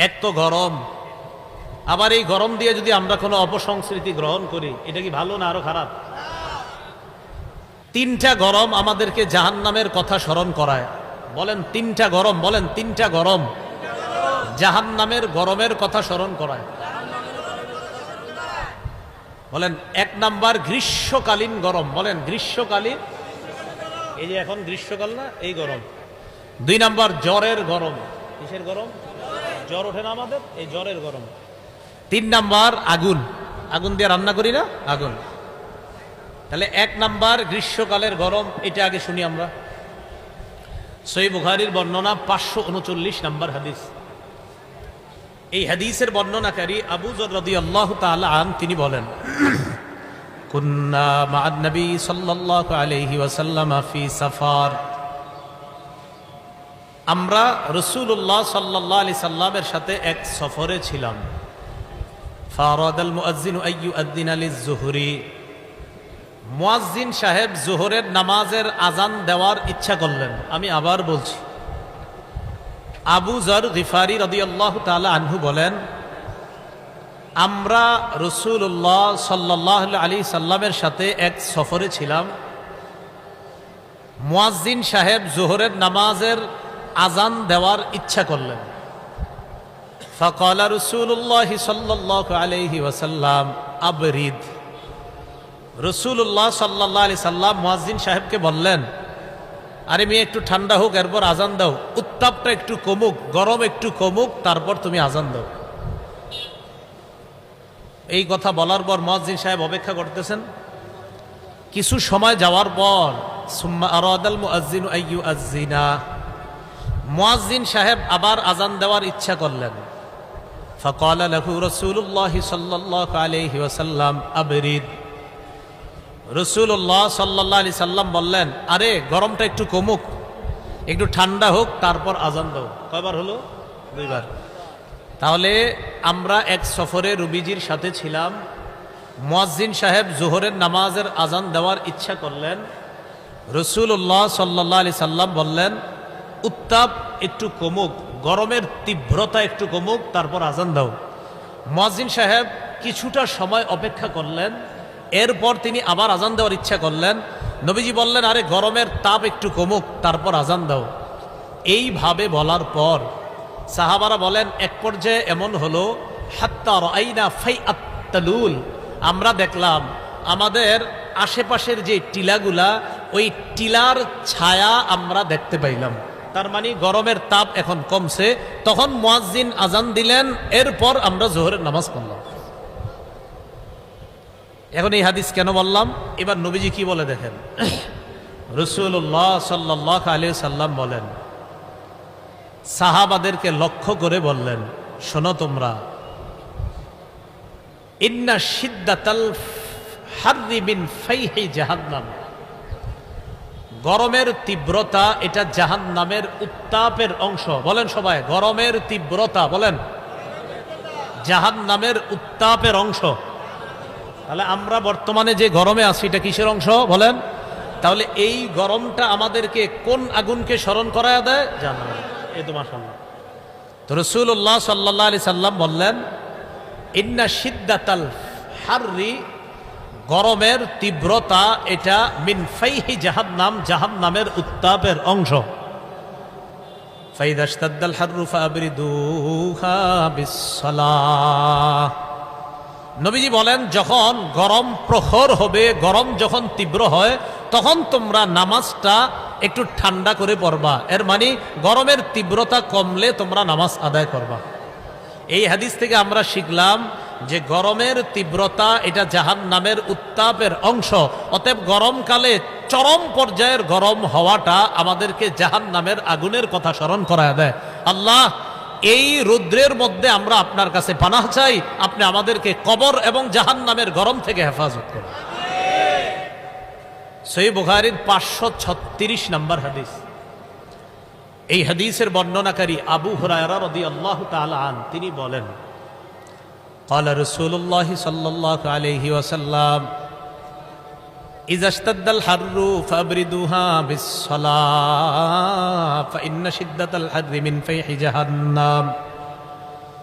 এক তো গরম, আবার এই গরম দিয়ে যদি আমরা কোনো অপসংস্কৃতি গ্রহণ করি, এটা কি ভালো না আরো খারাপ? তিনটা গরম আমাদেরকে জাহান্নামের কথা স্মরণ করায়। বলেন তিনটা গরম, বলেন তিনটা গরম জাহান্নামের গরমের কথা স্মরণ করায়। বলেন এক নাম্বার গ্রীষ্মকালীন গরম, বলেন গ্রীষ্মকালীন, এই যে এখন গ্রীষ্মকাল না, এই গরম। দুই নাম্বার জ্বরের গরম, কিসের গরম? জ্বর ওঠে না আমাদের, এই জ্বরের গরম। তিন নাম্বার আগুন, আগুন দিয়ে রান্না করি না, আগুন। তাহলে এক নাম্বার গ্রীষ্মকালের গরম, এটা আগে শুনি আমরা। সহিহ বুখারীর বর্ণনা 539 নাম্বার হাদিস। এই হাদিসের বর্ণনাকারী আবু যর রাদিয়াল্লাহু তাআলা আন, তিনি বলেন, কুন্না মা'আন নবী সাল্লাল্লাহু আলাইহি ওয়াসাল্লাম ফি সাফার, আমরা রাসূলুল্লাহ সাল্লাল্লাহু আলাইহি সাল্লামের সাথে এক সফরে ছিলাম। ফারাদাল মুয়াজ্জিনু আইয়ুআদ্দিনা লিয-যুহরি, মুয়াজ্জিন সাহেব জোহরের নামাজের আজান দেওয়ার ইচ্ছা করলেন। আমি আবার বলছি, আবু যর গিফারি রাদিয়াল্লাহু তাআলা আনহু বলেন, আমরা রাসূলুল্লাহ সাল্লাল্লাহু আলাইহি সাল্লামের সাথে এক সফরে ছিলাম। মুয়াজ্জিন সাহেব জোহরের নামাজের আজান দেওয়ার ইচ্ছা করলেন। ফাকালা রাসূলুল্লাহ সাল্লাল্লাহু আলাইহি ওয়াসাল্লাম আবরিদ, রাসূলুল্লাহ সাল্লাল্লাহু আলাইহি সাল্লাম মুয়াজ্জিন সাহেবকে বললেন, আরে মেয়ে একটু ঠান্ডা হোক, এরপর আজান দাও, উত্তাপটা একটু কমুক, গরম একটু কমুক, তারপর তুমি আজান দাও। এই কথা বলার পর মুয়াজ্জিন সাহেব অপেক্ষা করতেছেন। কিছু সময় যাওয়ার পর সুম্মা আরাদাল মুয়াজ্জিনু আইয়ুআজ্জিনা, মুয়াজ্জিন সাহেব আবার আজান দেওয়ার ইচ্ছা করলেন। ফাকালা লাহু রাসূলুল্লাহ সাল্লাল্লাহু আলাইহি ওয়াসাল্লাম আবরিদ, রাসূলুল্লাহ সাল্লাল্লাহু আলাইহি সাল্লাম বললেন, আরে গরমটা একটু কমুক, একটু ঠান্ডা হোক, তারপর আজান দাও। কয়বার হলো? দুইবার। তাহলে আমরা এক সফরে রুবিজির সাথে ছিলাম। মুয়াজ্জিন সাহেব জোহরের নামাজের আজান দেওয়ার ইচ্ছা করলেন। রাসূলুল্লাহ সাল্লাল্লাহু আলাইহি সাল্লাম বললেন, উত্তাপ একটু কমুক, গরমের তীব্রতা একটু কমুক, তারপর আজান দাও। মুয়াজ্জিন সাহেব কিছুটা সময় অপেক্ষা করলেন, এরপর তিনি আবার আজান দেওয়ার ইচ্ছা করলেন। নবীজি বললেন, আরে গরমের তাপ একটু কমুক, তারপর আজান দাও। এইভাবে বলার পর সাহাবারা বলেন, এক পর্যায়ে এমন হলো, হাত্তা রাআইনা ফাইআত তালুল, আমরা দেখলাম আমাদের আশেপাশের যে টিলাগুলা, ওই টিলার ছায়া আমরা দেখতে পাইলাম। তার মানে গরমের তাপ এখন কমছে। তখন মুয়াজ্জিন আজান দিলেন, এরপর আমরা জোহরের নামাজ পড়লাম। এখন এই হাদিস কেন বললাম? এবার নবীজি কি বলে দেখেন। রাসূলুল্লাহ সাল্লাল্লাহু আলাইহি সাল্লাম বলেন, সাহাবাদেরকে লক্ষ্য করে বললেন, শোনো তোমরা, ইন্না শিদ্দাতাল হাররি মিন ফাইহি জাহান্নাম, গরমের তীব্রতা এটা জাহান্নামের উত্তাপের অংশ। বলেন সবাই, গরমের তীব্রতা, বলেন জাহান্নামের উত্তাপের অংশ। তাহলে আমরা বর্তমানে যে গরমে আছি, এটা কিসের অংশ বলেন? তাহলে এই গরমটা আমাদেরকে কোন আগুনকে স্মরণ করায় দেয়? জাহান্নাম। এই তো মাশাআল্লাহ। তো রাসূলুল্লাহ সাল্লাল্লাহু আলাইহি সাল্লাম বললেন, ইন্না শিদ্দাতাল হাররি, গরমের তীব্রতা এটা মিন ফাইহি জাহান্নাম, জাহান্নামের উত্তাপের অংশ। ফাইদা ইশতাদ্দাল হাররু ফাবরিদুহা বিসসালাহ, নবীজি বলেন, যখন গরম প্রখর হবে, গরম যখন তীব্র হয়, তখন তোমরা নামাজটা একটু ঠান্ডা করে পড়বা। এর মানে গরমের তীব্রতা কমলে তোমরা নামাজ আদায় করবা। এই হাদিস থেকে আমরা শিখলাম যে গরমের তীব্রতা এটা জাহান্নামের উত্তাপের অংশ। অতএব গরমকালে চরম পর্যায়ের গরম হওয়াটা আমাদেরকে জাহান্নামের আগুনের কথা স্মরণ করায় দেয়। আল্লাহ, এই রৌদ্রের মধ্যে আমরা আপনার কাছে পানাহ চাই, আপনি আমাদেরকে কবর এবং জাহান্নামের গরম থেকে হেফাজত করুন। সহিহ বুখারীর 536 নম্বর হাদিস। এই হাদিসের বর্ণনাকারী আবু হুরায়রা রাদিয়াল্লাহু তাআলা আন, তিনি বলেন, ক্বালা রাসূলুল্লাহ সাল্লাল্লাহু আলাইহি ওয়াসাল্লাম, ইযা ইশতাদ্দাল হাররু ফাবরিদুহা বিসসালাহ ফাইন্না শিদ্দাতাল হাররি মিন ফাইহি জাহান্নাম।